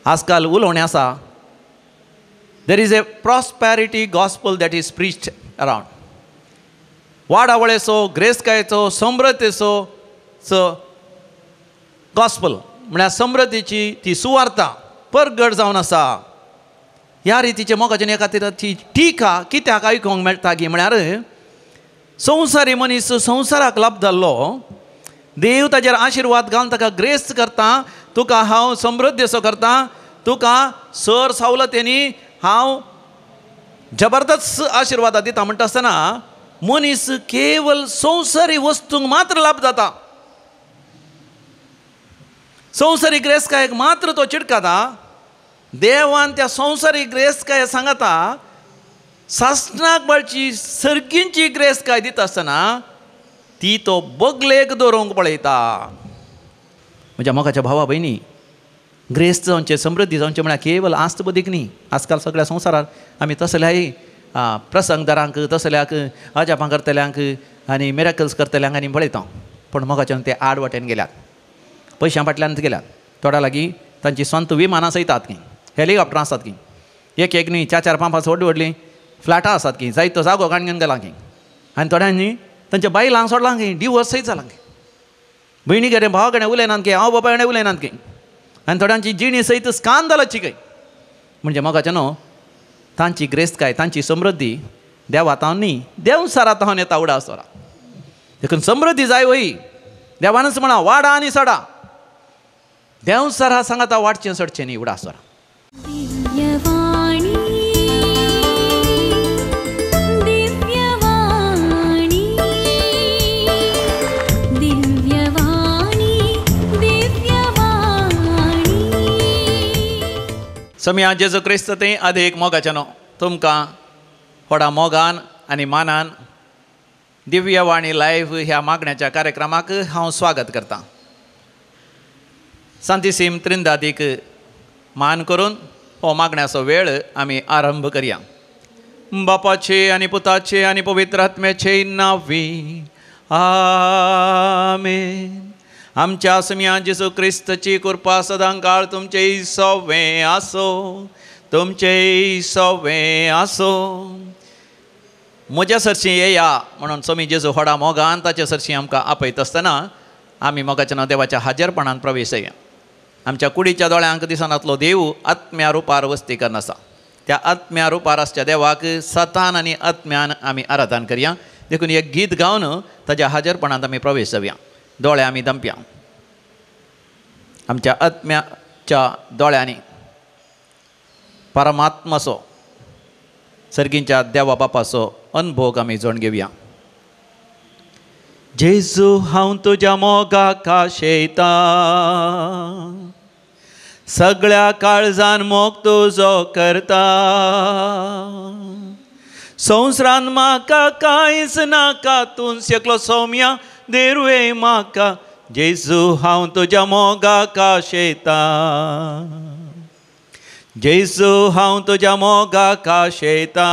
आजकाल उलोवणें आसा. There is a prosperity gospel that is preached around. वाडावळेचो, ग्रेस्कायेचो, समृद्धीचो गॉस्पल म्हळ्यार समृद्धीची ती सुवार्ता परगट जावन आसा. ह्या रितीचे मोगाचे एका खातीर टिका कित्याक आयकूंक मेळटा की म्हळ्यार संवसारी मनीस संवसाराक लाभ जाल्लो, देव ताजेर आशिर्वाद घालून ताका ग्रेस करता, तुका हांव समृद्धी असो करता, तुका सर सवलतेनी हांव जबरदस्त आशिर्वाद दिता म्हणटा आसतना मनीस केवल संवसारी वस्तूंक मात्र लाभ जाता. संवसारी ग्रेस्कायेक मात्र तो चिडकाता. देवान त्या संवसारी ग्रेस्काय सांगता सासणाक बाळची सर्गींची ग्रेस्काय दिता आसतना ती तो बगलेक दवरूंक पळयता. म्हज्या मोगाच्या भावा भयणी, ग्रेस जावचे, समृद्धी जावचे म्हळ्यार केवल आस्तबदीक न्ही. आजकाल सगळ्या संवसारात आमी तसल्याय प्रसंगदारांक, तसल्याक अजापां करतल्यांक आनी मिरेकल्स करतल्यांक आनी पळयता. पूण मोगाच्यान ते आड वाटेन गेल्यात, पयशां फाटल्यानच गेल्यात. थोड्या लागीं तांची स्वंत विमानां सयतात की, हेलिकॉप्टरां आसात की, एक न्ही 4-4-5 व्हडली व्हडली फ्लॅटां आसात की, जायतो जागो काणून गेला की. आनी थोड्यांनी तांच्या बायलांक सोडलां की, डिवोर्स सयत जालां की, भयणी कडेन भावा कडेन उलयनात की, हांव बाबा कडेन उलयनात की, आनी थोड्यांची जिणी सयत स्कांदलाची काय. म्हणजे मोगाचें न्हू, तांची ग्रेस्काय, तांची समृद्धी देवातावन न्ही, देवसारातावन येता उडासोरा. देखून समृद्धी जाय वही देवानच म्हणा वाडा आनी सडा. देवसारा सांगता वाडचें सडचें न्ही उडासोरा. सम्या जेजू क्रिस्त ते अधिक मोगाच्यानो तुमकां व्हडा मोगान आनी मानान दिव्यवाणी लायव्ह ह्या मागण्याच्या कार्यक्रमाक हांव स्वागत करतां. सांतिसीम त्रिंदादीक मान करून हो मागण्याचो वेळ आमी आरंभ करया. बापाचे आनी पुताचे आनी पवित्र आत्म्याचे नांवी आमेन. आमच्या सम्या जेजू क्रिस्ताची कृपा सदांकाळ तुमचे सवे आसो, तुमचे सवे आसो. म्हज्या सरशी येया म्हणून स्वामी जेजू व्हडा मोगान ताचे सरशी आमकां आपयत आसतना आमी मोगाच्या देवाच्या हाजीरपणान प्रवेशया. आमच्या कुडीच्या दोळ्यांक दिसनातलो देव आत्म्या रुपार वस्ती करन आसा. त्या आत्म्या रुपार आसच्या देवाक सतान आनी आत्म्यान आमी आराधन करया. देखून एक गीत गावन ताच्या हाजीरपणांत आमी प्रवेश जावया. दोळे आमी दंपया. आमच्या आत्म्याच्या दोळ्यांनी परमात्माचो, सर्गींच्या देवा बापाचो अनुभव आमी जाणून घेवया. जेजू हांव तुज्या मोगाक आशेता, सगळ्या काळजान मोग तुजो करता. संवसारान म्हाका कांयच नाका, तूंच एकलो सौम्या देरुवे म्हाका. जेजू हांव तुज्या मोगाक आशेता, जेजू हांव तुज्या मोगाक आशेता.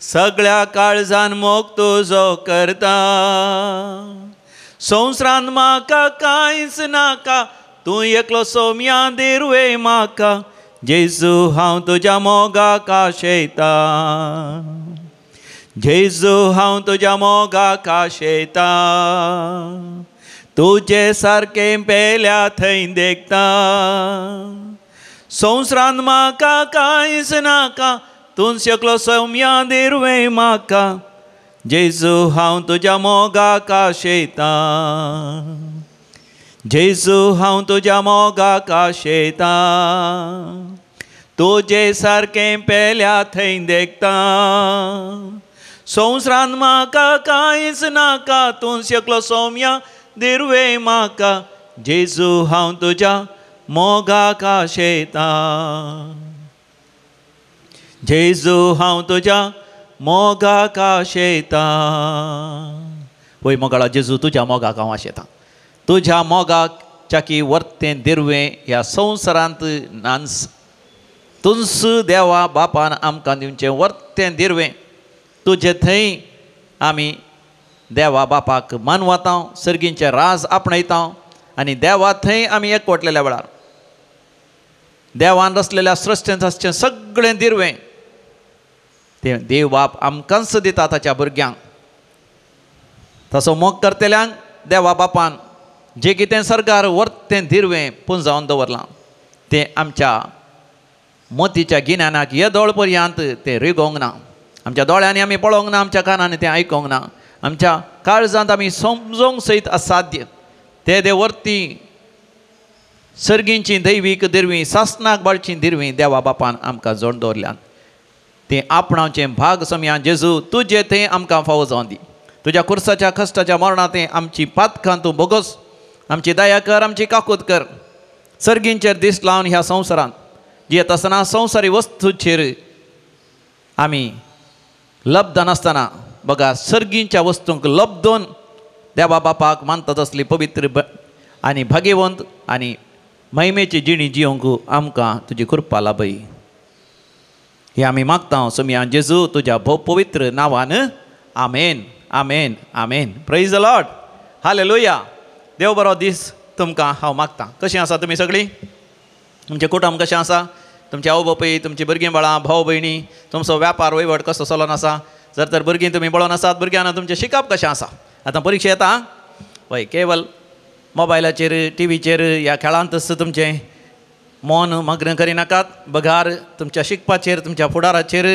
सगळ्या काळजान मोग तुजो करता. संवसारान म्हाका कांयच नाका, तूं एकलो सौम्या देरुवे म्हाका. जेजू हांव तुज्या मोगाक आशेता, जेजू हांव तुज्या मोगाक आशेता. तुजे सारकें पेल्या थंय देखता. संवसारान म्हाका कांयच नाका, तूंच एकलो सौम्या देरुवे म्हाका. जेजू हांव तुज्या मोगाक आशेता, जेजू हांव तुज्या मोगाक आशेता. तुजे सारकें पेल्या थंय देखता. संवसारान म्हाका कांयच नाका, तूंच एकलो सौम्या देरुवे म्हाका. जेजू हांव तुज्या मोगाक आशेता, जेजू हांव तुज्या मोगाक आशेता. वय मोगाळा जेजू तुज्या मोगाक हांव आशेता. तुज्या मोगाक चाकी वर्तें देरुवें ह्या संवसारांत नांस. तुंस देवा बापान आमकां दिवचें वर्तें देरुवें. तुजे थंय आमी देवा बापाक मानवता, सर्गींचे राज आपणयता आनी देवा थंय आमी एकवटलेल्या वेळार देवान रचलेल्या सृश्टेन सगळें दिरवें तें देव बाप आमकांच दिता ताच्या भुरग्यांक. तसो मोग करतल्यांक देवा बापान जें कितें सरकार व्हरता तें दिरवें पुंजावन दवरलां. तें आमच्या मोतीच्या गिन्यानाक येदोळ पर्यंत तें रिगोंक ना. आमच्या दोळ्यांनी आमी पळोवंक ना, आमच्या कानांनी तें आयकोंक ना, आमच्या काळजांत आमी समजोवंक सयत असाध्य. ते देव व्हरती सर्गींची दैवीक दिरवीं सासणाक बाळची दिरवीं देवा बापान आमकां जोड दवरल्यान. तें आपणाचें भाग समया जेजू तुजें तें आमकां फावो जावन दी. तुज्या कुर्साच्या कश्टाच्या मरणा तें आमची पातकां तूं बोगस, आमची दया कर, आमची काकूत कर. सर्गींचेर दीस लावन ह्या संवसारांत जियेत आसतना संवसारी वस्तूचेर आमी लब्ध नासतना बघा सर्गींच्या वस्तूंक लब्धोवन देवा बापाक मानता तसली पवित्र आनी भाग्यवंत आनी महिमेची जिणी जियोंक आमकां तुजी कृपा लाभय. हे आमी मागता समया जेजू तुज्या भोव पवित्र नांवान. Amen, amen, amen. Praise the Lord. Hallelujah. देव बरो दीस तुमकां हांव मागतां. कशीं आसा तुमी सगळीं? तुमचें कुटुंब कशें आसा? तुमचे आवय बापूय, तुमची भुरगीं बाळां, भाव भयणी, तुमचो वेपार वैवट कसो चलोन आसा? जर तर भुरगीं तुमी बळोन आसात, भुरग्यांना तुमचें शिकप कशें आसा? आतां परीक्षा येता वय, केवल मोबायलाचेर टीव्हीचेर ह्या खेळांतच तुमचें मन मग्न करिनाकात. बघार तुमच्या शिकपाचेर, तुमच्या फुडाराचेर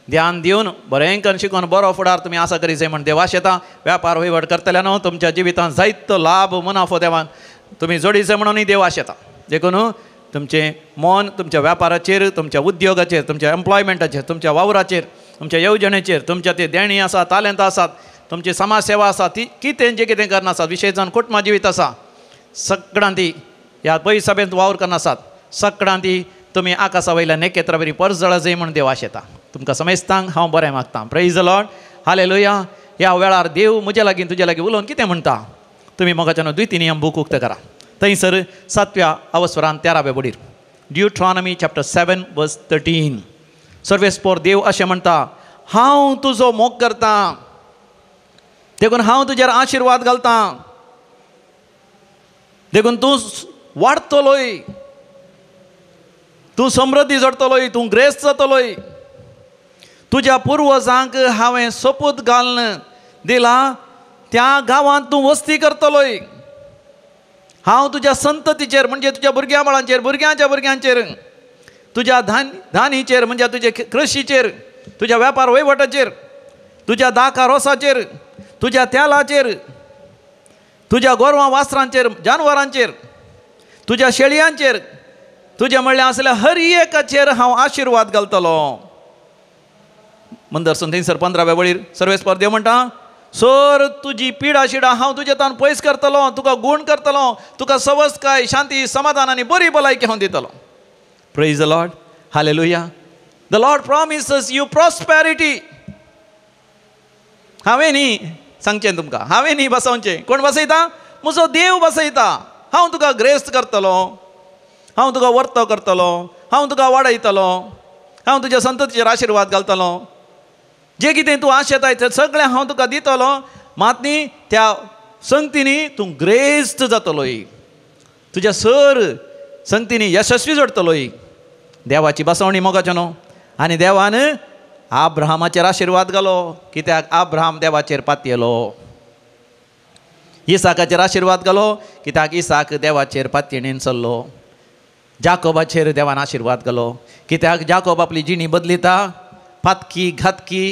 ध्यान दिवन बरेंकन शिकून बरो फुडार तुमी आसा करी जाय म्हण देवाश येता. वेपार वैवट करतल्यान तुमच्या जिवितांत जायतो लाभ मुनाफो देवान तुमी जोडीचे म्हणूनय देवाश येता. देखून तुमचें मन तुमच्या वेपाराचेर, तुमच्या उद्योगाचेर, तुमच्या एम्प्लॉयमेंटाचेर, तुमच्या वावराचेर, तुमच्या येवजणेचेर, तुमच्या ते देणी आसा, तालेंत आसात, तुमची समाज सेवा आसा, ती कितें जें कितें करना आसात, विशेषान कुटुंबा जिवीत आसा, सगळां ती ह्या पै सभेंत वावर करना आसात, सगळां ती तुमी आकाशा वयल्या नेकेत्रा बरी परजळ जाय म्हण देव आशेता. तुमकां समेस्तांक हांव बरें मागतां. Praise the Lord. हालेलुया. ह्या वेळार देव म्हज्या लागीं तुज्या लागीं उलोवन कितें म्हणटा तुमी मोगाच्यान 2 नियम बूक उक्त करा. थंयसर 7व्या अवस्वरान 13व्या बडीर ड्युट्रॉनॉमी चॅप्टर 7 वर्स 13 सर्वेस्पोर देव अशें म्हणटा, हांव तुजो मोग करतां, देखून हांव तुजेर आशिर्वाद घालतां, देखून तूं वाडतलोय, तूं समृद्धी जोडतलोय, तूं ग्रेस्त जातलोय. तुज्या पुर्वजांक हांवें सोपूत घालन दिलां त्या गांवांत तूं वस्ती करतलोय. हांव तुज्या संततीचेर म्हणजे तुज्या भुरग्यां बाळांचेर, भुरग्यांच्या भुरग्यांचेर, तुज्या धानीचेर म्हणजे तुज्या कृशीचेर, तुज्या वेपार वैवटाचेर, तुज्या दाका रोसाचेर, तुज्या तेलाचेर, तुज्या गोरवां वासरांचेर, जानवरांचेर, तुज्या शेळयांचेर, तुज्या म्हणल्या असल्या हर एकाचेर हांव आशिर्वाद घालतलो. मंदरसून थंयसर 15व्या वळीर सर्वेस्पर देव म्हणटा, सर तुजी पिडा शिडा हांव तुजे तान पयस करतलो, तुका गूण करतलो, तुका सवस्काय, शांती, समाधान आनी बरी भलायकी हांव दितलो. Praise the Lord. Hallelujah. The Lord promises you prosperity. हांवें न्ही सांगचें तुमकां, हांवें न्ही बसोवचें. कोण बसयता? म्हजो देव बसयता. हांव तुका ग्रेस्त करतलो, हांव तुका वर्त करतलो, हांव तुका वाडयतलो, हांव तुज्या संततीचेर आशिर्वाद घालतलो, जें कितें तूं आशेताय तें सगळें हांव तुका दितलो. मात न्ही त्या संगतींनी तूं ग्रेस्त जातलोय, तुज्या सर संगतींनी यशस्वी जोडतलोय. देवाची बसवणी मोगाचें न्हू. आनी देवान आब्राहामाचेर आशिर्वाद घालो, कित्याक आब्राहाम देवाचेर पातयेलो. इसाकाचेर आशिर्वाद घालो, कित्याक इसाक देवाचेर पातयेणेन चल्लो. जाकोबाचेर देवान आशिर्वाद घालो, कित्याक जाकोब आपली जिणी बदलिता, फातकी घातकी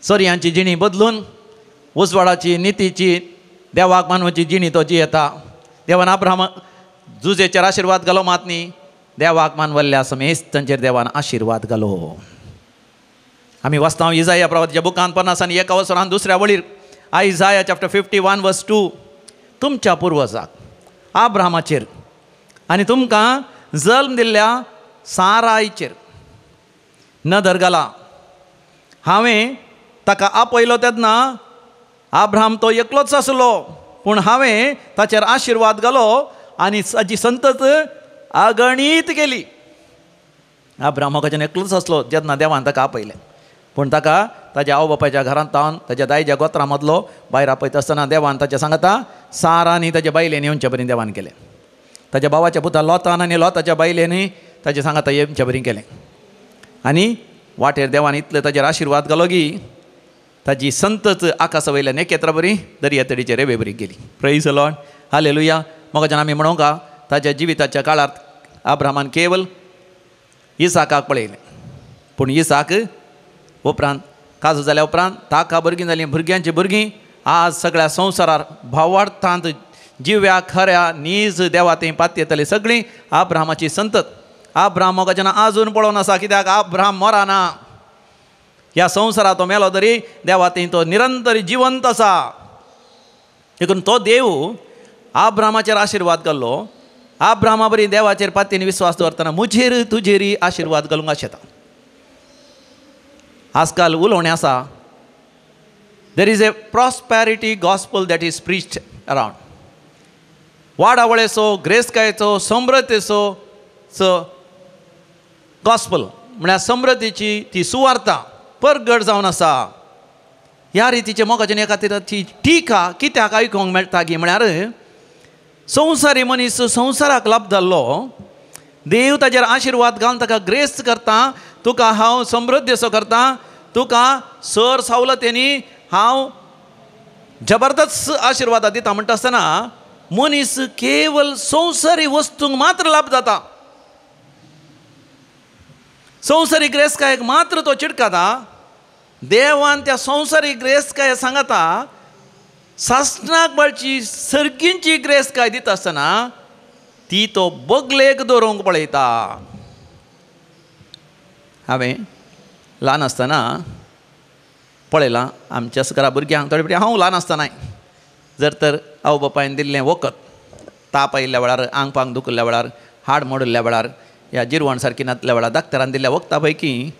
चरयांची जिणी बदलून उजवाडाची नितीची देवाक मानवाची जिणी तो जियेता. देवान अब्राहम जुजेचेर आशिर्वाद घालो, मात न्ही देवाक मानवल्ल्या समेस्तांचेर देवान आशिर्वाद घालो. आमी वाचता इजाया प्रवादीच्या बुकांत 51 वर्सांत 2ऱ्या वळीर आयजाया चॅप्टर 51 वर्स 2 तुमच्या पुर्वजाक अब्राहमाचेर आनी तुमकां जल्म दिल्ल्या सारायचेर नदर घाला. हांवें ताका आपयलो तेन्ना अब्राहम तो एकलोच आसलो, पूण हांवें ताचेर आशिर्वाद घालो आनी ताची संतत अगणीत केली. अब्राहम मोगाच्यान एकलोच आसलो जेन्ना देवान ताका आपयलें, पूण ताका ताच्या आवय बापायच्या घरांत तावन ताच्या दायच्या गोत्रा मदलो भायर आपयता आसतना देवान ताच्या सांगता सारा आनी ताच्या बायलेन येवचे परी देवान केलें. ताच्या भावाच्या पुता लोतान आनी लोताच्या बायलेनी ताचे सांगाता येमच्या बरी केलें आनी वाटेर देवान इतले ताचेर आशिर्वाद घालो की ताची संतच आकाशा वयल्या नेकेत्रा बरी दर्या तडीचेर रेवे बरी गेली. Praise the Lord. हालेलुया. मोगाच्यान आमी म्हणूंका ताच्या जिविताच्या काळांत अब्राहामान केवल इसाकाक पळयलें, पूण इसाक उपरांत काजू जाल्या उपरांत ताका भुरगीं जालीं, भुरग्यांची भुरगीं आज सगळ्या संवसारार भावार्थांत जिव्या खऱ्या नीज देवा थंय पातयेतली येतली सगळीं अब्राहामाची संतत. अब्राहाम मोगाच्यान आजून पळोवन आसा, कित्याक अब्राहाम मराना. ह्या संवसारात तो मेलो तरी देवा थंय तो निरंतर जिवंत आसा. देखून तो देव अब्राहामाचेर आशिर्वाद घाल्लो. अब्राहामा बरी देवाचेर पातयेन विश्वास दवरतना मुजेर तुजेरी आशिर्वाद घालूंक शकता. आजकाल उलोवणें आसा, there is a prosperity gospel that is preached around. वाडावळेचो, ग्रेसकायेचो, समृद्धीचो गॉस्पल म्हळ्यार समृद्धीची ती सुवार्ता परगट जावन आसा. ह्या रितीचे मोगाच्यान एका खातीर ती टिका कित्याक आयकूंक मेळटा की म्हळ्यार संवसारी मनीस संवसाराक लाभ जाल्लो, देव ताचेर आशिर्वाद घालून ताका ग्रेस करता, तुका हांव समृद्धी असो करता, तुका सर सवलतेनी हांव जबरदस्त आशिर्वाद दिता म्हणटा आसतना मनीस केवल संवसारी वस्तूंक मात्र लाभ जाता. संवसारी ग्रेसकायेक मात्र तो चिडकाता. देवान त्या संवसारी ग्रेसकाय सांगता सासणाक बाळची सर्गींची ग्रेसकाय दिता आसतना ती तो बगलेक दवरूंक पळयता. हांवें ल्हान आसतना पळयलां आमच्या घरा भुरग्यांक थोडे फावटी हांव ल्हान आसतनाय जर तर आवय बापायन दिल्लें वखद, ताप आयिल्ल्या वेळार, आंग पांग दुखिल्ल्या वेळार, हाड मोडिल्ल्या वेळार, ह्या जिरवण सारकी नासल्या वेळार डाक्टरान दिल्ल्या वखदा पैकी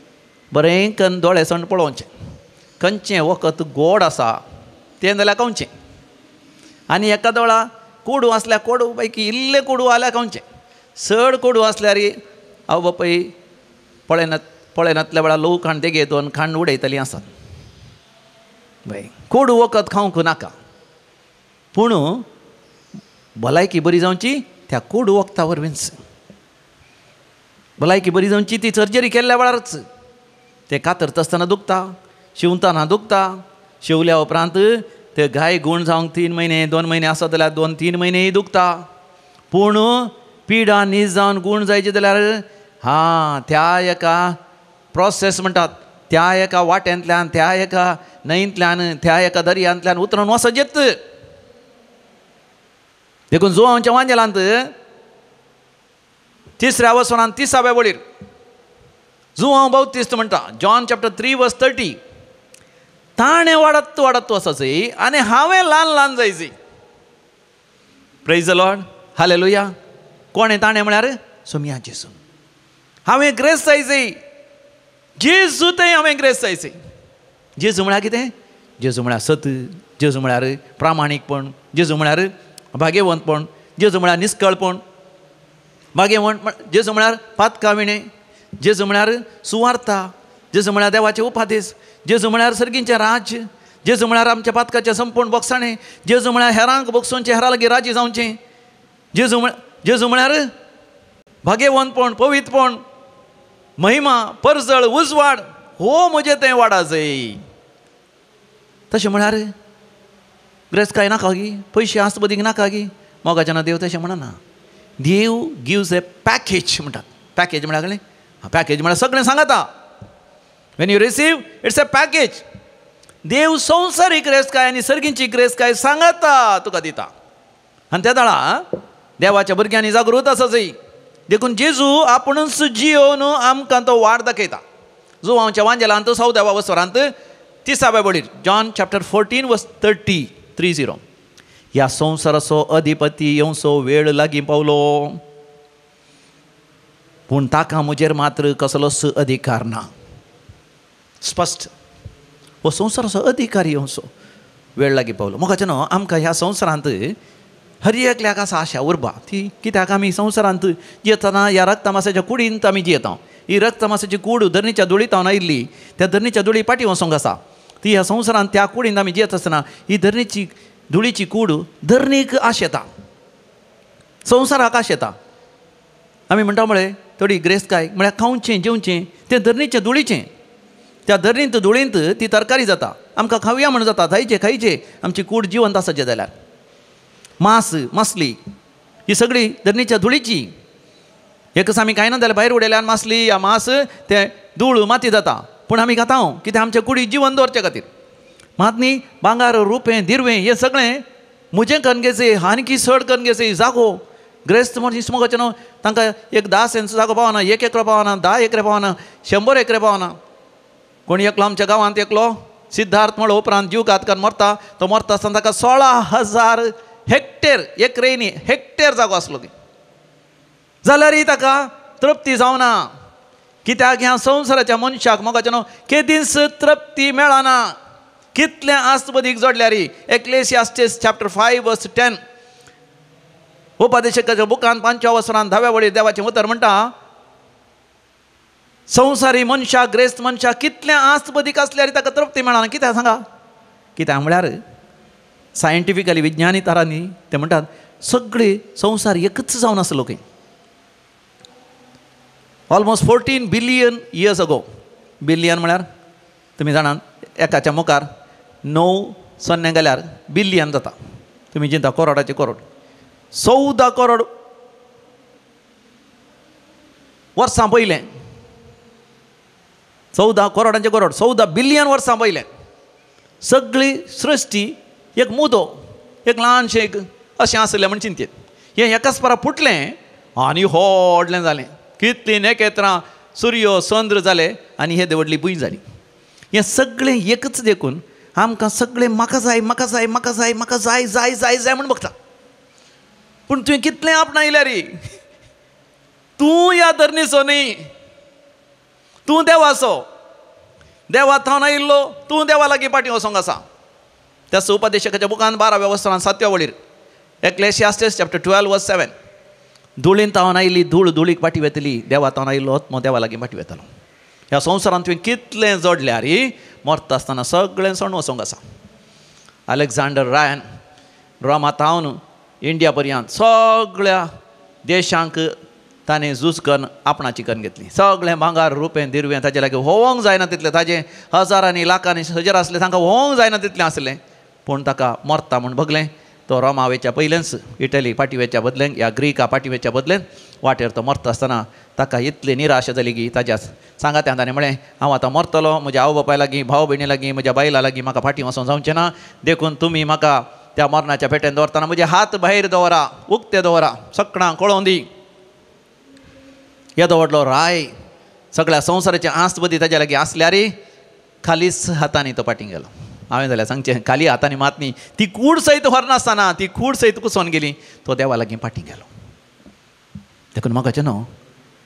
बरें कन्न दोळे सण पळोवचें. खंयचें वखद गोड आसा तें जाल्यार खावचें, आनी एका दोळा कोडू आसल्यार कोडू पैकी इल्लें कोडू जाल्यार खावचें. चड कोडू आसल्यार आवय बापाय पळयनातल्या वेळार लोक खाण देगेत दोन खाण उडयतलीं आसात. कोडू वखद खावंक नाका, पूण भलायकी बरी जावची त्या कोडू वखदा वरवींच. भलायकी बरी जावची ती सर्जरी केल्ल्या वेळारच. ते कातरता आसतना दुखता, शिंवतना दुखता, शिवल्या उपरांत ते घाय गूण जावंक 3 म्हयने 2 म्हयने आसत जाल्यार 2-3 म्हयनेय दुखता. पूण पिडा नीज जावन गूण जायचे जाल्यार त्या एका प्रोसेस म्हणटात, त्या एका वाट्यांतल्यान, त्या एका न्हंयेंतल्यान, त्या एका दर्यांतल्यान उतरून वचत येत. देखून जुवांच्या वांजेलांत 3ऱ्या वसनान 30व्या वळीर जुवांव बावतिस्त म्हणटा, जॉन चॅप्टर 3:30, ताणें वाडत वाडत वचचें आनी हांवें ल्हान ल्हान जायचें. Praise the Lord. हालेलुया. कोणें ताणें म्हळ्यार सोमिया जेजू. हांवें ग्रेस जायचें, जेजू थंय हांवें ग्रेस जायचें. जेजू म्हळ्यार कितें? जेजू म्हळ्यार सत, जेजू म्हळ्यार प्रामाणीकपण, जेजू म्हळ्यार भाग्यवंतपण, जेजू म्हळ्यार निश्कळपण, जेजू म्हळ्यार पातकाविणें, जेजू म्हळ्यार सुवार्ता, जेजू म्हळ्यार देवाचे उपादेश, जेजू म्हळ्यार सर्गींचें राज्य, जेजू म्हळ्यार आमच्या पातकाचें संपूर्ण बोगसाणें, जेजू म्हळ्यार हेरांक बोगसूनचें हेरां लागीं राजी जावचें, जेजू म्हळ्यार भाग्यवंतपण, पवित्रपण, महिमा, परजळ, उजवाड, हो म्हजें तें वाडा जाय. तशें म्हळ्यार ग्रेस काय नाका गी, पयशे आस्त बदीक नाका गी. मोगाच्यान देव तशें म्हणना. देव गिव्स ए पॅकेज म्हणटात. पॅकेज म्हळ्यार कळ्ळें? पॅकेज म्हळ्यार सगळें सांगता. When you receive it's a package. देव संवसारीक ग्रेस काय आनी सर्गींची ग्रेस काय सांगता तुका दिता. आनी त्या दाळा देवाच्या भुरग्यांनी जागृत आसा जाय. देखून जेजू आपुणूच जियोन आमकां तो वाट दाखयता. जुवांवच्या वांजेलांत 14व्या वसरांत 30व्या वळीर जॉन चॅप्टर 14:30 ह्या संवसाराचो अधिपती येवचो वेळ लागीं पावलो, पूण ताका म्हजेर मात्र कसलोच अधिकार ना. स्पश्ट. हो संवसाराचो अधिकारी येवचो वेळ लागीं पावलो. मोगाच्यान आमकां ह्या संवसारांत हर एकल्याक आसा आशा उरबा. ती कित्याक आमी संवसारांत जियेतना ह्या रक्तमासाच्या कुडींत आमी जियेता. ही रक्तमासाची कूड धरणीच्या धुळींतावन आयिल्ली, त्या धरणीच्या धुळी पाटी वचोंक आसा. ती ह्या संवसारांत त्या कुडींत आमी जियेत आसतना ही धरणीची धुळीची कूड धरणीक आशेता. संवसार आकाश येता आमी म्हणटा म्हळें थोडी ग्रेस्त-काय म्हळ्यार खावचें जेवचें तें धरणीचें धुळीचें. त्या धरणींत धुळींत ती तरकारी जाता, आमकां खावया म्हणून जाता, जायचे खायचे, आमची कूड जिवंत आसाचे जाल्यार. मांस मासली ही सगळी धरणीच्या धुळीची. एकच आमी खायना जाल्यार भायर उडयल्यार मासली या मांस तें धूळ माती जाता, पूण आमी खाता कित्याक आमच्या कुडी जिवन दवरचे खातीर. मात न्ही भांगार रुपें दिरवें हें सगळें म्हजें कणगेचें आनीकी चड कणगेचें जागो. ग्रेस्त मनीस मोगाचें न्हू, तांकां एक 10 सेंट जागो पावना, 1 एकर पावना, 10 एकरे पावना, 100 एकरे पावना. कोण एकलो आमच्या गांवांत एकलो सिद्धार्थ म्हणलो उपरांत जीव घातकान मरता, तो मरता आसतना ताका 16,000 हेक्टेर एकरेनी हेक्टेर जागो आसलो ती. जाल्यारय ताका तृप्ती जावना, कित्याक ह्या संवसाराच्या मनशाक मोगाचें न्हू केदींच तृप्ती मेळना. कितलें आस्तबदीक जोडल्यार. एक्लेसियास्टीस चॅप्टर 5 वर्स 10 उपदेशकाच्या बुकांत 5व्या वसरांत 10व्या वळीर देवाचें उतर म्हणटा, संवसारी मनशाक ग्रेस्त मनशाक कितलें आस्तबदीक आसल्यार ताका तृप्ती मेळना. कित्याक सांगा? कित्याक म्हळ्यार सायंटिफिकली विज्ञानी तारांनी ते म्हणटात सगळे संवसार एकच जावन आसलो खंय. Almost 14 billion years ago. Billion म्हळ्यार तुमी जाणात एकाच्या मुखार 9 सोन्ने गेल्यार बिलियन जाता. तुमी चिंता करोडाचे करोड. 14 करोड वर्सां पयलें, 14 करोडांचे करोड 14 बिलियन वर्सां पयलें सगळी सृश्टी एक मुदो एक ल्हानशें एक अशें आसलें म्हण चिंतेत. हें एकाच परा फुटलें आनी व्हडलें जालें. कितलीं नखेत्रां सूर्य चंद्र जाले आनी हे व्हडली भुंय जाली. हें सगळें एकच देखून आमकां सगळें म्हाका जाय म्हाका जाय म्हाका जाय म्हाका जाय जाय जाय जाय म्हूण बगता. पूण तुवें कितलें आपणायल्या रे. तूं ह्या धरणीचो न्ही, तूं देवाचो. देवा थावन आयिल्लो तूं देवा लागीं फाटीं वचोंक आसा. त्या उपदेशकाच्या बुकांत 12व्या वसरांत 7व्या वळीर एक्लेसियास्टीस चॅप्टर 12 वर्स 7 धुळीन थावन आयिल्ली धूळ धुळीक फाटीं वेतली, देवा थावन आयिल्लो आत्मो देवा लागीं फाटीं वेतलो. ह्या संवसारांत तुवें कितलें जोडल्यार मरता आसतना सगळें सण वचोंक आसा. अलेक्झांडर रायन रोमा थावन इंडिया पर्यंत सगळ्या देशांक ताणें झूज करून आपणाची करून घेतली. सगळें भांगार रुपें दिरवें ताचे लागीं होवंक जायना तितलें. ताजें हजारांनी लाखांनी हजर आसलें तांकां होवंक जायना तितलें आसलें. पूण ताका मरता म्हूण बगलें. तो रोमा वेच्या पयलेंच इटली फाटीं वेच्या बदलें या ग्रीका फाटीं वेच्या बदलें वाटेर तो मरता आसतना ताका इतली निराश जाली की ताज्या सांगात्यान ताणें म्हळें हांव आतां मरतलो, म्हज्या आवय बापाय लागीं भाव भयणी लागीं म्हज्या बायला लागीं म्हाका फाटीं वचोंक जावचें ना. देखून तुमी म्हाका त्या मरणाच्या पेटेन दवरतना म्हजे हात भायर दवरा, उक्ते दवरा, सकाळां कळोवन दी. येदो व्हडलो राय सगळ्या संवसाराचें आस्तबदी ताज्या लागीं आसल्यार खालीच हातांनी तो फाटीं गेलो. हांवें जाल्यार सांगचें खाली हातांनी मात न्ही, ती कूड सयत व्हरनासतना ती कूड सयत कुसोन गेली. तो देवा लागीं फाटीं गेलो. देखून म्हाका न्हू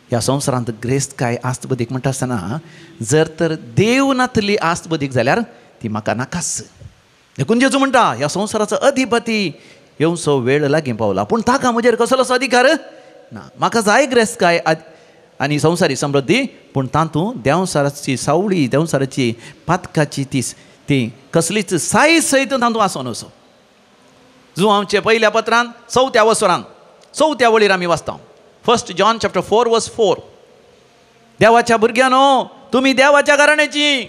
ह्या संवसारांत ग्रेस्त-काय आस्तबदीक म्हणटा आसतना जर तर देव नातली आस्तबदीक जाल्यार ती म्हाका नाकास. देखून जेजू म्हणटा ह्या संवसाराचो अधिपती येवचो वेळ लागीं पावला, पूण ताका म्हजेर कसलोच अधिकार ना. म्हाका जाय ग्रेस्त-काय आनी संवसारी समृद्धी, पूण तातूंत देंवसाराची सावळी देंवसाराची पातकाची ती कसलीच साय सयत तातूंत आसूं नसो. जो आमचे पयल्या पत्रांत 4व्या वसरांत 4व्या वळीर आमी वाचता. 1 जॉन चॅप्टर 4 वर्स 4 देवाच्या भुरग्यांनो तुमी देवाच्या घराण्याची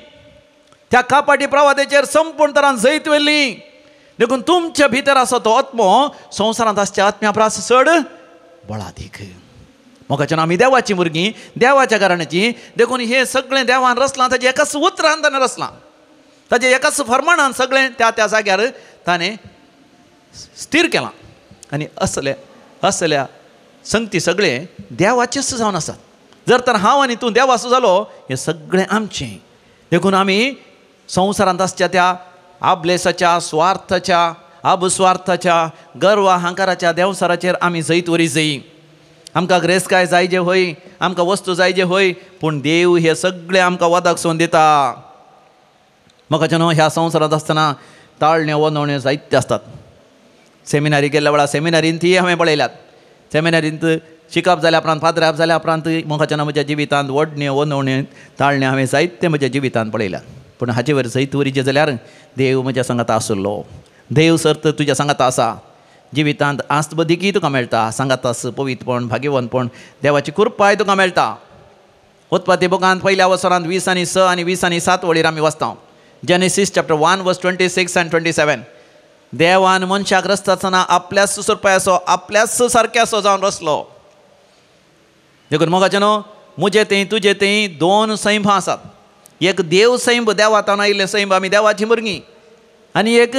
त्या कापाटी प्रवादेचेर संपूर्ण तरान जैत वेल्ली. देखून तुमच्या भितर आसा तो आत्मो संवसारांत आसच्या आत्म्या प्रास चड बळादीक. मोगाचें आमी देवाची भुरगीं देवाच्या घराण्याची. देखून हे सगळें देवान रचलां, ताजें एकाच उतरान ताणें रचलां, ताजें एकाच फर्माणान सगळें त्या जाग्यार ताणें स्थिर केलां. आनी असल्या संगती सगळें देवाचेच जावन आसात. जर तर हांव आनी तूं देवाचो जालो हें सगळें आमचें. देखून आमी संवसारांत आसच्या त्या आबलेसाच्या स्वार्थाच्या अबस्वार्थाच्या गर्व अहंकाराच्या देंवसाराचेर आमी जैत वरी जायी. आमकां ग्रेस्त-काय जाय जे होय, आमकां वस्तू जाय जे होय, पूण देव हे सगळें आमकां वदाक सोन दिता. म्हाका न्हू ह्या संवसारांत आसतना ताळण्यो वनवण्यो जायत्यो आसतात. सेमिनारी गेल्ल्या वेळार सेमिनारींतय हांवें पळयल्यात. सेमिनारींत शिकप जाल्या उपरांत पाद्रयाप जाल्या उपरांत म्हाका म्हज्या जिवितांत वडण्यो वनवण्यो ताळण्यो हांवें जायते म्हज्या जिवितांत पळयल्यात. पूण हाचे वयर जैत वरीचे जाल्यार देव म्हज्या सांगाता आसलो. देव सर्त तुज्या सांगाता आसा. जिवितांत आस्तबदिकी तुका मेळटा, सांगातास पवित्रपण, भाग्यवंतपण, देवाची कृपाय तुका मेळटा. उत्पत्ती बुकांत पहिल्या वसरांत 20 आणि 6 आणि 20 आणि 7 वळीर आमी वाचता. जेनेसीस चॅप्टर 1 वर्स 26 and 27. देवान मनशाक रचता आसतना आपल्याच सुरपायाचो, आपल्याच सारक्याचो जावन रचलो. देखून मोगाचें न्हू, मुजें तें तुजें तें 2 सैम आसात. एक देव सैम, देवातान आयिल्लें सैम, आमी देवाची भुरगीं, आनी एक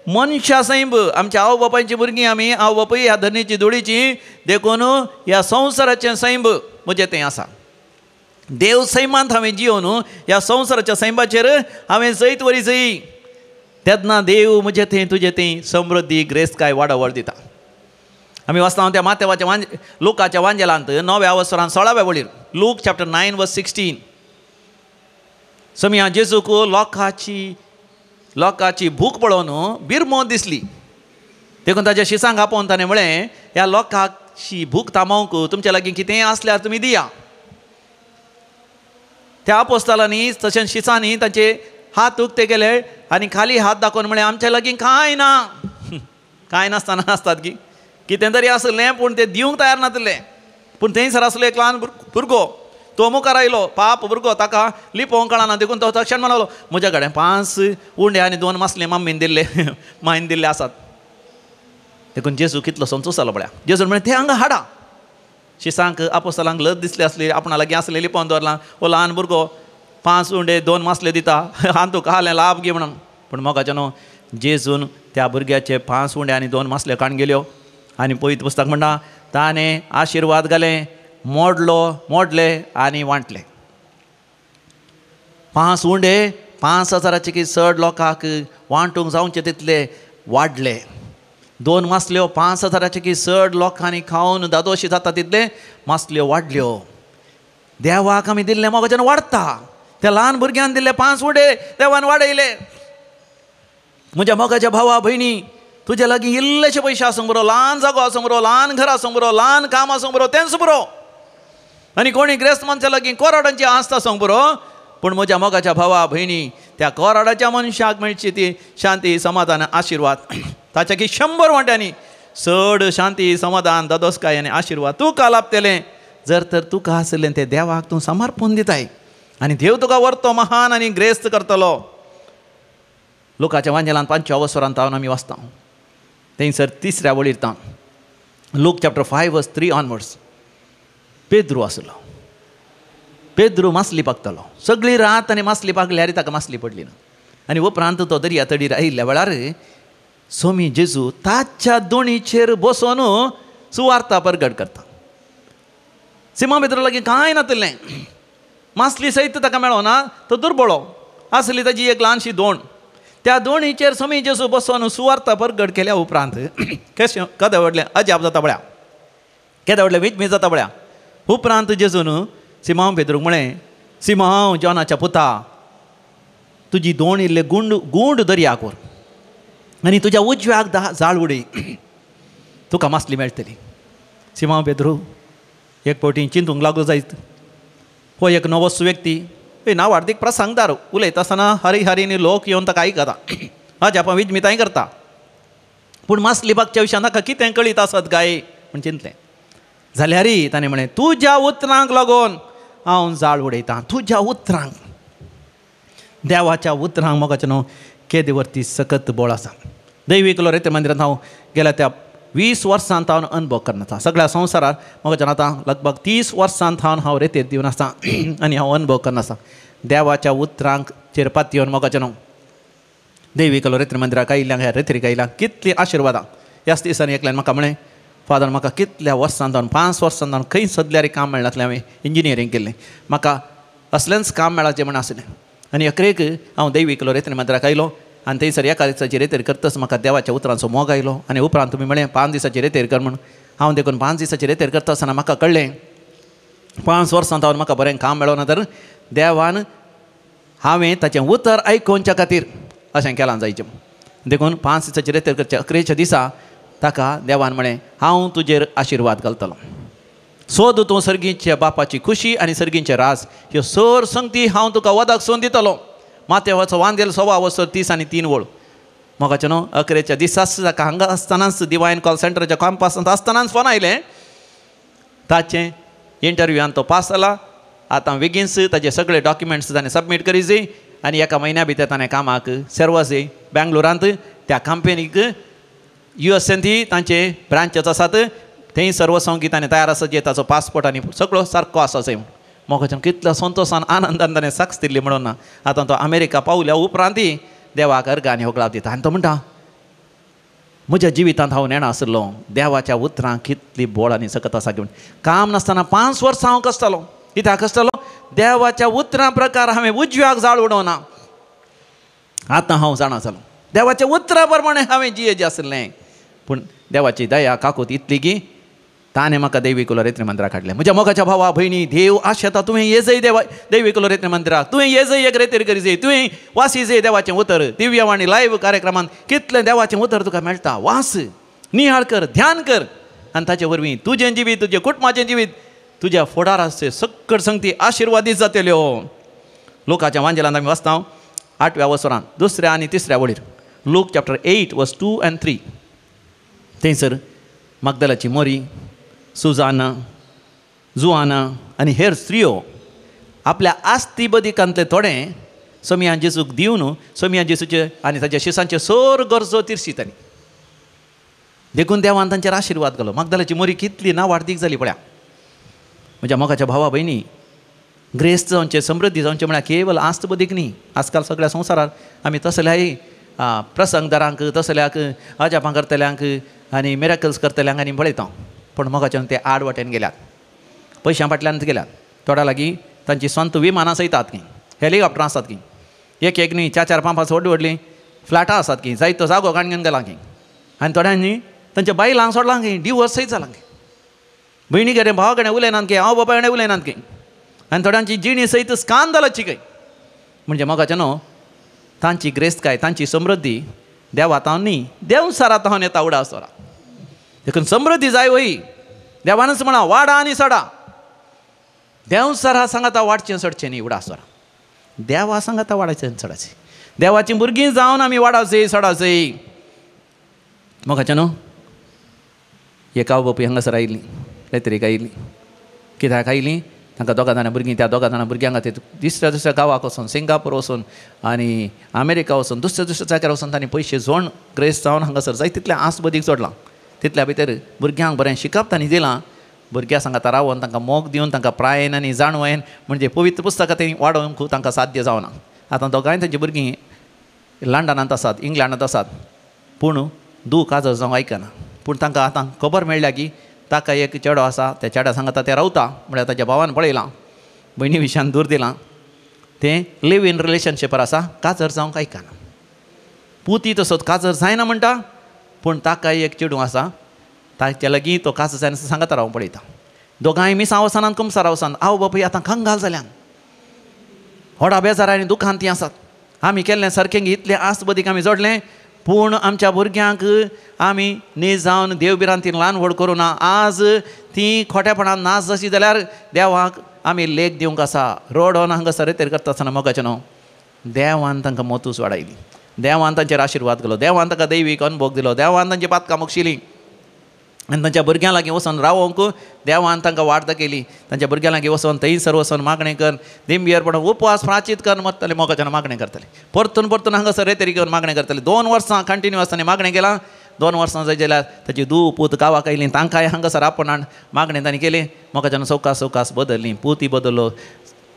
मनशा सैम, आमच्या आवय बापायची भुरगीं आमी, आवय बापूय ह्या धरणीची धुळीची. देखून ह्या संवसाराचें सैम मुजें तें आसा. देव सैमांत हांवें जियोन ह्या संवसाराच्या सैमाचेर हांवें जैत वरी जई, तेन्ना देव मुजें तें तुजें तें समृद्धी ग्रेस्काय वाडवळ दिता. आमी वाचता त्या मातेवाच्या लुकाच्या वांजेलांत 9व्या वसरांत 16व्या वळीर. लूक चॅप्टर 9 वर्स 16. समया जेजूक लोकाची भूक पळोवन बिरमो दिसली. देखून ताच्या शिसांक आपोवन ताणें म्हळें, ह्या लोकाची भूक थांबोवंक तुमच्या लागीं कितेंय आसल्यार तुमी दिया. त्या आपोस्तालांनी तशेंच शिसांनी तांचे हात उक्ते केले आनी खाली हात दाखोवन म्हळें, आमच्या लागीं कांय ना. कांय नासतना आसतात की कितें तरी आसलें, पूण तें दिवंक तयार नासलें. पूण थंयसर आसलो एक ल्हान भुरगो, तो मुखार आयलो, पाप भुरगो, ताका लिपोवंक कळना. देखून तो तक्षण म्हणलो, म्हज्या कडेन 5 उंडे आनी 2 मासले मम्मीन दिल्ले, मायन दिल्ले आसात. देखून जेजू कितलो संतोश जालो पळया. जेजून म्हळें, तें हांगा हाडा. शिसांक आपोस्तालांक लज दिसली आसली, आपणा लागीं आसलें लिपोवन दवरलां. हो ल्हान भुरगो 5 उंडे 2 मासले दिता, आनी तुका हालें लाभ घे म्हणून. पूण मोगाचें न्हू, जेजून त्या भुरग्याचे 5 उंडे आनी 2 मासले काडून गेल्यो. आनी पवित्र पुस्तक म्हणटा, ताणें आशिर्वाद घालें, मोडले आनी वांटले. 5 उंडे 5,000चे की चड लोकांक वांटूंक जावचे तितले वाडले. 2 मासल्यो 5,000चे की चड लोकांनी खावन दादोशी जाता तितले मासल्यो वाडल्यो. देवाक आमी दिल्लें मोगाचें वाडटा. त्या ल्हान भुरग्यान दिल्ले 5 उंडे देवान वाडयले. म्हज्या मोगाच्या भावा भयणी, तुजे लागीं इल्लेशे पयशे आसूंक बरो, ल्हान जागो आसूंक बरो, ल्हान घर आसूंक बरो, ल्हान काम आसूंक बरो, तेंच बरो. आनी कोणी ग्रेस्त मनशा लागीं कोराडांची आस्त आसूंक बरो. पूण म्हज्या मोगाच्या भावा भयणी, त्या कोराडाच्या मनशाक मेळची ती शांती, समाधान, आशिर्वाद, ताच्या की 100 वांट्यांनी चड शांती, समाधान, दादोसकाय आनी आशिर्वाद तुका लाभतलें. जर तर तुका आसलें तें देवाक तूं समर्पण दिताय, आनी देव तुका व्हरतो महान आनी ग्रेस्त करतलो. लुकाच्या वांजेलांत 5व्या वसरांत आमी वाचता. थंयसर 3ऱ्या वळीर ता लूक चॅप्टर 5 वर्स 3 ऑनवर्ड्स. पेद्रू आसलो. पेद्रू मासली पागतलो. सगळी रात आनी मासली पागल्यार ताका मासली पडली ना. आनी उपरांत तो दर्या तडीर आयिल्ल्या वेळार सोमी जेजू ताच्या दोणीचेर बसोन सुवार्ता परगट करता. सिमा भितर लागीं कांय नासलें. मासली सयत ताका मेळोना. तो दुर्बळो आसली ताजी एक ल्हानशी दोण. त्या दोणीचेर सोमी जेजू बसोन सुवार्ता परगट केल्या उपरांत कशें कदें व्हडलें अजाप जाता पळया. केदें व्हडलें विचमीत जाता पळया. उपरांत जेजून सिमांव पेद्रूक म्हळें, सिमांव जॉनाच्या पुता, तुजी दोण इल्ले गूंड दर्याक व्हर आनी तुज्या उजव्याक जाळ उडय, तुका मासली मेळटली. सिमांव पेद्रू एक फावटी चिंतूंक लागलो जायत. हो एक नवोस व्यक्ती नावार्थीक प्रसंगदार उलयता आसतना हरी हरीनी लोक येवन ताका आयकता, अजापां विजमिताय करता. पूण मासली बागच्या विशयान ताका कितें कळीत आसत काय म्हण चिंतलें. जाल्यारय ताणें म्हळें, तुज्या उतरांक लागून हांव जाळ उडयतां. तुज्या उतरांक, देवाच्या उतरांक मोगाचें न्हू केदे व्हरती सकत बळ आसा. दैवीक लोरेते मंदिरांत हांव गेल्या त्या 20 वर्सांत हांव अनुभव करना. सगळ्या संवसारांत मोगाचें आतां लगभग 30 वर्सांत हांव रेतेर दिवन आसा आनी हांव अनुभव करना आसा. देवाच्या उतरांक चिरपात येवन मोगाचें न्हू दैवीक लोरेते मंदिराक आयिल्ल्यांक, ह्या रेत्रीक आयिल्ल्यांक कितली आशिर्वादां. ह्याच दिसांनी एकल्यान म्हाका म्हळें, फादर म्हाका कितल्या वर्सांत 5 वर्सांत हांव खंय सदल्यार काम मेळनासलें. हांवें इंजिनियरींग केल्लें, म्हाका असलेंच काम मेळाचें म्हण आसलें. आनी अकरेक हांव दैवीक लोरेते मंदिराक आयलो आनी थंयसर एका दिसाची रेतेर करतस म्हाका देवाच्या उतरांचो मोग आयलो. आनी उपरांत तुमी म्हळें 5 दिसाची रेतेर कर म्हूण. हांव देखून 5 दिसाची रेतेर करता आसतना म्हाका कळ्ळें 5 वर्सांत हांव म्हाका बरें काम मेळोना, तर देवान हांवें ताचें उतर आयकोवच्या खातीर अशें केलां जायचें. देखून 5 दिसाची रेतेर करचे 11च्या दिसा ताका देवान म्हळें, हांव तुजेर आशिर्वाद घालतलो. सोद तूं सर्गीच्या बापाची खुशी आनी सर्गींचे राज, ह्यो सर संगती हांव तुका वदाक सोन दितलो. मातेवाचो वांदेल 16 वर्स 30 आनी 3 वळ. म्हाका न्हू 11च्या दिसा हांगा आसतनाच डिवायन कॉल सेंटराच्या कॉम्पासांत आसतनाच फोन आयलें ताचें इंटरव्यूआन तो पास जाला. आतां बेगीनच ताजे सगळे डॉक्युमेंट्स ताणें सबमीट करीत आनी एका म्हयन्या भितर ताणें कामाक सेर्वस बँगलोरांत त्या कंपनीक USA तांचे ब्रांचेस आसात थंय सर्व संगीत ताणें तयार आसा जे ताचो पासपोर्ट आनी सगळो सारको आसा थंय. म्हाका कितलो संतोशान आनंदान ताणें साक्ष दिल्ली म्हणून ना. आतां तो अमेरिका पावल्या उपरांत देवाक अर्घ आनी होगळाव दिता आनी तो म्हणटा म्हज्या जिवितांत हांव नेणा आसलो देवाच्या उतरांक कितली बोळ आनी सकत आसा घेवन. काम नासतना 5 वर्सां हांव कसतालो. कित्याक कसतालो? देवाच्या उतरां प्रकार हांवें उजव्याक जाळ उडोवना. आतां हांव जाणा जालो देवाच्या उतरां प्रमाणे हांवें जियेचें आसलें. पूण देवाची दया काकूत इतली की ताणें म्हाका दैवी कुलरेत्री मंदिराक हाडलें. म्हज्या मोगाच्या भावा भयणी देव आशेता तुवें येजय दैवी कुलरेत्री मंदिराक. तुवें येजय एक रेतीर करीत तुवें वासी जय देवाचें उतर दिव्यवाणी लायव्ह कार्यक्रमांत कितलें देवाचें उतर तुका मेळटा. वास नियाळ कर ध्यान कर आनी ताचे वरवीं तुजें जिवीत तुजें कुटुंबाचें जिवीत तुज्या फुडाराचे सकट संगती आशिर्वादीत जातल्यो. लोकाच्या वांजेलांत आमी वाचता 8व्या वसरांत 2ऱ्या आनी 3ऱ्या वळीर लूक चॅप्टर 8 वर्स 2 and 3. थंयसर मगदलाची मोरी सुजाना जुआना आनी हेर स्त्रियो आपल्या आस्ती बदिकांतले थोडें सोमिया जेजूक दिवन सोमिया जेजूचे आनी ताच्या शिसांचे सोर गरजो तिरशीताली. देखून देवान तांचेर आशिर्वाद घालो. मगदलाची मोरी कितली ना वाडदीक जाली पळया. म्हज्या मोगाच्या भावा भयणी ग्रेस जावचें समृद्धी जावचें म्हळ्यार केवल आस्त बदीक न्ही. आजकाल सगळ्या संवसारांत आमी तसल्याय प्रसंगदारांक तसल्याक अजापां करतल्यांक आनी मिरेकल्स करतल्यांक आनी पळयता. पूण मोगाच्यान ते आड वाटेन गेल्यात पयशां फाटल्यान गेल्यात. थोड्या लागीं तांची स्वंत विमानां चयतात की हेलिकॉप्टरां आसात की एक न्ही 4-4 5-5 व्हडलीं व्हडलीं फ्लॅटां आसात की जायतो जागो काणगेन गेला की आनी थोड्यांनी तांच्या बायलांक सोडलां की डिवोर्स सयत जालां की भयणी कडेन भावा कडेन उलयनात की हांव बाबा कडेन उलयनात की आनी थोड्यांची जिणी सयत स्कांदलाची काय. म्हणजे मोगाचें न्हू तांची ग्रेस्तकाय तांची समृद्धी देवात हांव न्ही देवसारांत हांव येता उडा सोरा. देखून समृद्धी जाय वही देवानच म्हणा वाडा आनी सडा. देवसारा सांगाता वाडचें सडचें न्ही उडा सोरा. देवा सांगाता वाडाचें सडाचें. देवाचीं भुरगीं जावन आमी वाडाचें सडाचें. मोगाचें न्हू एक आवय बापूय हांगासर आयिल्लीं रेत्रेक आयिल्लीं. कित्याक आयिल्लीं तांकां 2 जाणां भुरगीं त्या 2 जाणां भुरग्यांक खातीर दुसऱ्या गांवाक वचून सिंगापूर वचून आनी अमेरिका वचून दुसऱ्या जाग्यार वचून तांणी पयशे जोड ग्रेस जावन हांगासर जाय तितलें आस बदीक जोडलां. तितल्या भितर भुरग्यांक बरें शिकप तांणी दिलां. भुरग्यां सांगाता रावन तांकां मोग दिवन तांकां प्रायेन आनी जाणवेन म्हणजे पवित्र पुस्तकां थंय वाडोवंक तांकां साध्य जावना. आतां दोगांय तांची भुरगीं लंडनांत आसात इंग्लंडांत आसात पूण काजर जावंक आयकना. पूण तांकां आतां खबर मेळ्ळ्या की ताका एक चेडो आसा. त्या चेड्या सांगाता तें रावता म्हळ्यार ताच्या भावान पळयलां भयणी विशयान दूर दिलां तें लिव इन रिलेशनशिपार आसा काजर जावंक आयकना. पुती तसोच काजर जायना म्हणटा पूण ताका एक चेडूं आसा ताच्या लागीं तो काजर जायना सांगाता रावंक पळयता. दोगांय मिसां वचनात कुमसार वचनात आवय बापूय आतां कंगाल जाल्यान व्हडा बेजार आनी दुखांत तीं आसात. आमी केल्लें सारकें इतलें आस्त बदीक आमी जोडलें पूण आमच्या भुरग्यांक आमी न्ही जावन देवबिरान ती ल्हान व्हड करूं ना. आज ती खोटेपणान नाच जशी जाल्यार देवाक आमी लेख दिवंक आसा. रोडोन हांगासर रेतेर करता आसतना मोगाचें न्हू देवान तांकां मोतूस वाडयली. देवान तांचेर आशिर्वाद केलो. देवान तांकां दैवीक अनुभव दिलो. देवान तांची पातकां मोक्षिली आनी तांच्या भुरग्यां लागीं वचोन रावोंक देवान तांकां वार्ता केली. तांच्या भुरग्यां लागीं वचोन थंयसर वचोन मागणें कर दिंबियरपणान उपवास प्राचीत कर मरतले मोगाच्यान मागणें करतले. परतून परतून हांगासर रेतेरी घेवन मागणें करतले. 2 वर्सां कंटिन्युअस ताणें मागणें केलां. 2 वर्सां जाय जाल्यार ताची धूव पूत गांवाक आयलीं. तांकांय हांगासर आपणान मागणें तांणी केलें. मोगाच्यान सवकास बदल्लीं. पुती बदल्लो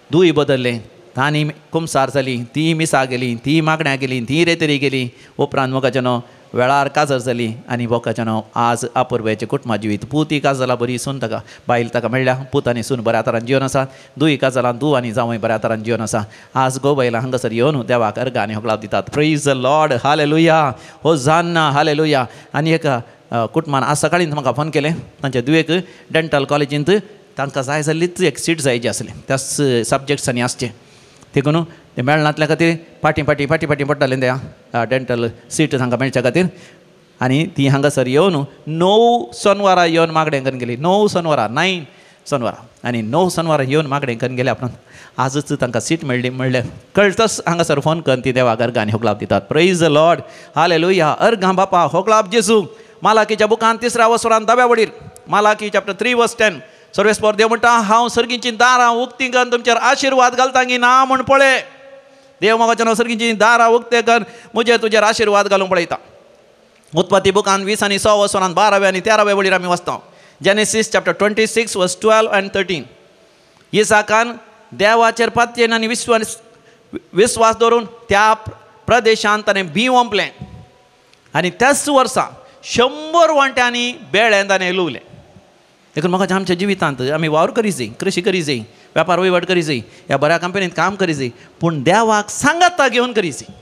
धूय बदल्लें. तांणी कुमसार जालीं. ती मिसां गेलीं. ती मागण्यां गेलीं. ती रेतेरी गेलीं. उपरांत मोगाच्यान वेळार काजर जाली आनी बोकाच्यान आज अपुर्वेचें कुटुंबा जिवीत. पुती काजलां बरी सून ताका बायल ताका मेळ्ळ्या. पूत आनी सून बऱ्या तरान जिवन आसा. धूय काजलां धूव आनी जावंय बऱ्या तरान जिवन आसा. आज गो बायलां हांगासर येवन देवाक अर्घ आनी होगळाव दितात. Praise the Lord hallelujah hosanna hallelujah. आनी एक कुटुंबान आज सकाळीं म्हाका फोन केलें. तांच्या धुवेक डेंटल कॉलेजींत तांकां जाय जाल्लीच एक सीट जायची आसली. त्याच सब्जेक्ट्सांनी आसचें देखून ते मेळनातल्या खातीर फाटीं पडटालें त्या डेंटल सीट तांकां मेळच्या खातीर. आनी ती हांगासर येवन 9 शेनवारा येवन मागणें करून गेली. 9 शेनवारा 9 शेनवारा आनी 9 शेनवारा येवन मागणें करून गेले आपण आजच तांकां सीट मेळ्ळी म्हणलें कळटच हांगासर फोन करून ती देवा अर्गांनी होगलाप दितात. Praise the Lord, hallelujah. अर्गां बापा होगलाप जेजू. मालाकीच्या बुकान 3ऱ्या वसरान 10व्या वडीर मालाकी चॅप्टर 3 वर्स 10 सर्वेस्पर देव म्हणटा हांव सर्गींची दारां उक्ती करून तुमचेर आशिर्वाद घालता की ना म्हण पळय. देव मोगाच्या सर्गींची दारां उक्ते कर म्हजे तुजेर आशिर्वाद घालूंक पळयता. उत्पत्ती बुकान 20 आनी 6 वसरान 12व्या आनी 13व्या वडीर आमी वाचता. जेनेसीस चॅप्टर 26 वर्स 12 and 13. इसाकान देवाचेर पातयेन आनी विश्वास दवरून त्या प्रदेशांत ताणें बी ओंपलें आनी त्याच वर्सा 100 वांट्यांनी बेळें ताणें लुवलें. देखून म्हाका आमच्या जिवितांत आमी वावर करी जाय, कृशी करी जाय, वेपार वैवाट करी जाय, ह्या बऱ्या कंपनींत काम करी जाय, पूण देवाक सांगाता घेवन करी जाय.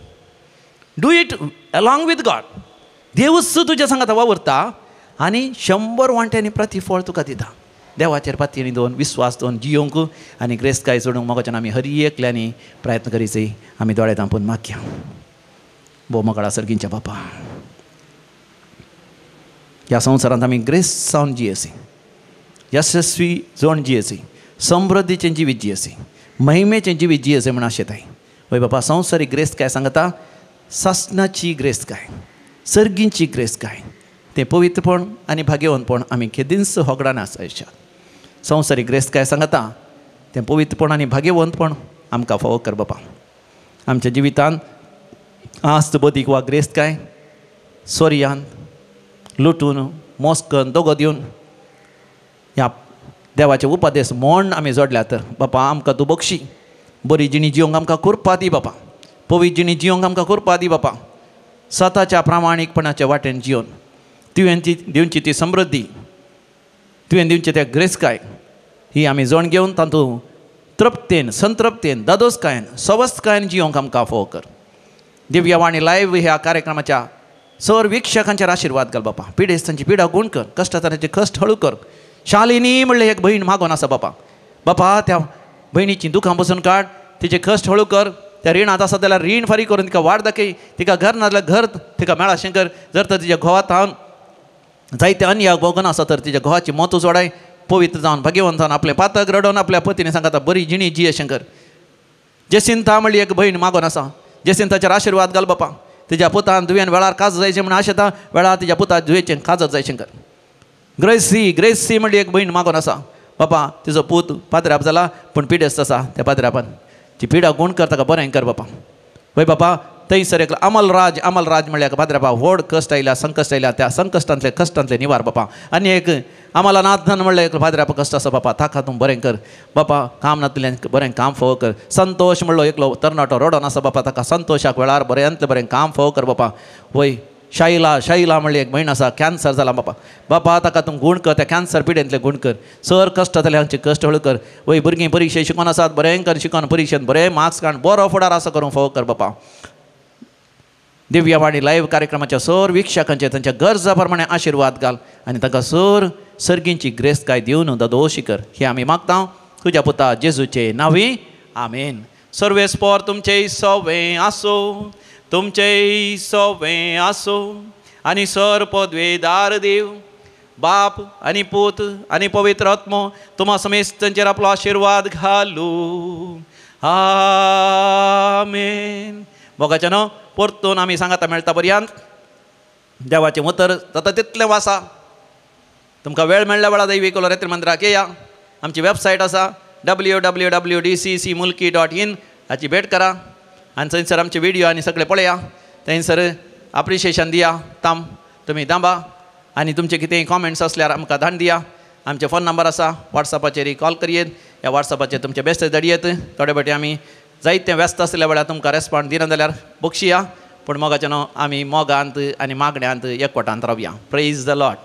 Do it along with God. देवच तुज्या सांगाता वावरता आनी 100 वांट्यांनी प्रतिफळ तुका दिता. देवाचेर पातयेनी दवरून विश्वास दवरून जियोंक आनी ग्रेस्तकाय सोडूंक मोगाच्यान आमी हर एकल्यांनी प्रयत्न करी जाय. आमी दोळे धांपून मागया. भोव मोगाळा सर्गींच्या बापा, ह्या संवसारांत आमी ग्रेस जावन जियेसी, यशस्वी जोड जियेसी, समृद्धीचें जिवीत जियेसी, महिमेचें जिवीत जियेसी म्हण आशेताय. वय बापा संवसारीक ग्रेस्तकाय सांगता सासणाची ग्रेस्तकाय, सर्गींची ग्रेस्तकाय, तें पवित्रपण आनी भाग्यवंतपण आमी केदींच होगडान आसा आयुश्यांत. संवसारीक ग्रेस्तकाय सांगता तें पवित्रपण आनी भाग्यवंतपण आमकां फावो कर बापा. आमच्या जिवितांत आस्त बदीक वा ग्रेस्तकाय सोर्यान लुटून मोस्कन दोगो दिवन ह्या देवाचे उपदेश म्हण आमी जोडल्या तर बापा आमकां तूं बक्षी बरी जिणी जियोंक आमकां कुरपा दी बापा. पवित्र जिणी जियोंक आमकां कुरपा दी बापा. स्वताच्या प्रामाणीकपणाच्या वाटेन जियोन तुवें ती दिवची ती समृद्धी, तुवें दिवची त्या ग्रेस्तकाय ही आमी जण घेवन तातूंत तृप्तेन संतृप्तेन दादोसकायेन सवस्थकायेन जियोंक आमकां फावो कर. दिव्यवाणी लायव्ह ह्या कार्यक्रमाच्या सर विक्षकांचेर आशिर्वाद घाल बापा. पिडेस्तांची पिडा गुण कर, कश्टतारांचे कश्ट हळू कर. शालिनी म्हणलें एक भयण मागोन आसा बापा. बापा त्या भयणीची दुखां बसून काड, तिचे कश्ट हळू कर. त्या रिणांत आसा जाल्यार रीण फारीक करून तिका वाड दाखय. तिका घर ना जाल्यार घर तिका मेळा शंकर. जर तर तिच्या घोवात हांव जायते अन्याय भोगून आसा तर तिच्या घोवाची मोत जोडाय. पवित्र जावन भाग्यवंत जावन आपलें पातक रडोवन आपल्या पतीने सांगता बरी जिणी जिये शंकर. जसिंता म्हणली एक भयण मागोन आसा. जसिंताचेर आशिर्वाद घाल बापा. तिच्या पुतान दुयेन वेळार काज जायचें म्हण आशेता, वेळार तिच्या पुता दुयेचें काजत जाय शंकर. ग्रेसी म्हणली एक भयण मागोन आसा बापा. तिचो पूत पाद्र्याप जाला पूण पिडेस्त आसा. त्या पाद्र्यापान ती पिडा गुण कर, ताका बरें कर बापा. वय बापा थंयसर एक अमलराज म्हणल्यार पाद्र्यापा व्हड कश्ट आयल्या, संकश्ट आयल्या, त्या संकश्टांतले कश्टांतले निवार बापा. आनी एक अमलनाथन म्हणल्यार एक पाद्र्यापा कश्ट आसा बापा, ताका तूं बरें कर बापा. काम नातल्यान बरें काम फावो कर. संतोष म्हणलो एकलो तरणाटो रडोन आसा बापा, ताका संतोशाक वेळार बरेंतलें बरें काम फावो कर बापा. वय शाईला म्हणली एक भयण आसा, कॅन्सर जाला बापा. बापा ताका तूं गुण कर, त्या कॅन्सर पिडेंतले गुण कर. सर कश्ट जाल्यार हांचे कश्ट हळू कर. वय भुरगीं परिक्षे शिकोवन आसात, बरें कर शिकोवन परिक्षेंत बरें मार्क्स काड, बरो फुडार आसा करूंक फावो कर बापा. दिव्यवाणी लायव्ह कार्यक्रमाच्या सर विक्षकांचे तांच्या गरजा प्रमाणे आशिर्वाद घाल आनी ताका सर सर्गींची ग्रेस्तकाय दिवन दादोशी कर. हे आमी मागता तुज्या पुता जेजूचे नांवी, आमेन. सर्वेस्पर तुमचें सवें आसो, तुमचें सवें आसो. आनी सर पदवेदार देव बाप आनी पूत आनी पवित्र आत्मो तुमा समेत तांचेर आपलो आशिर्वाद घालू. आमेन. मोगाच्या न्हू परतून आमी सांगता मेळटा पर्यंत देवाचें उतर जाता तितलें वाचा. तुमकां वेळ मेळ्ळ्या वेळार दैवीक रेत्री मंदिराक येया. आमची वेबसायट आसा www.dccmulki.in हाची भेट करा आनी थंयसर आमचे व्हिडिओ आनी सगळे पळया. थंयसर अप्रिशिएशन दिया, तुमी दांबा आनी तुमचे कितेंय कॉमेंट्स आसल्यार आमकां धाडून दिया. आमचे फोन नंबर आसा, वॉट्सॅपाचेर कॉल करयेत. ह्या वॉट्सॅपाचेर तुमचे बेश्टे धाडयेत. थोडे फावटी आमी जायते व्यस्त आसल्या वेळार तुमकां रेस्पॉन्ड दिना जाल्यार बक्षिया. पूण मोगाचें न्हू आमी मोगांत आनी मागण्यांत एकवटांत रावया. Praise the Lord.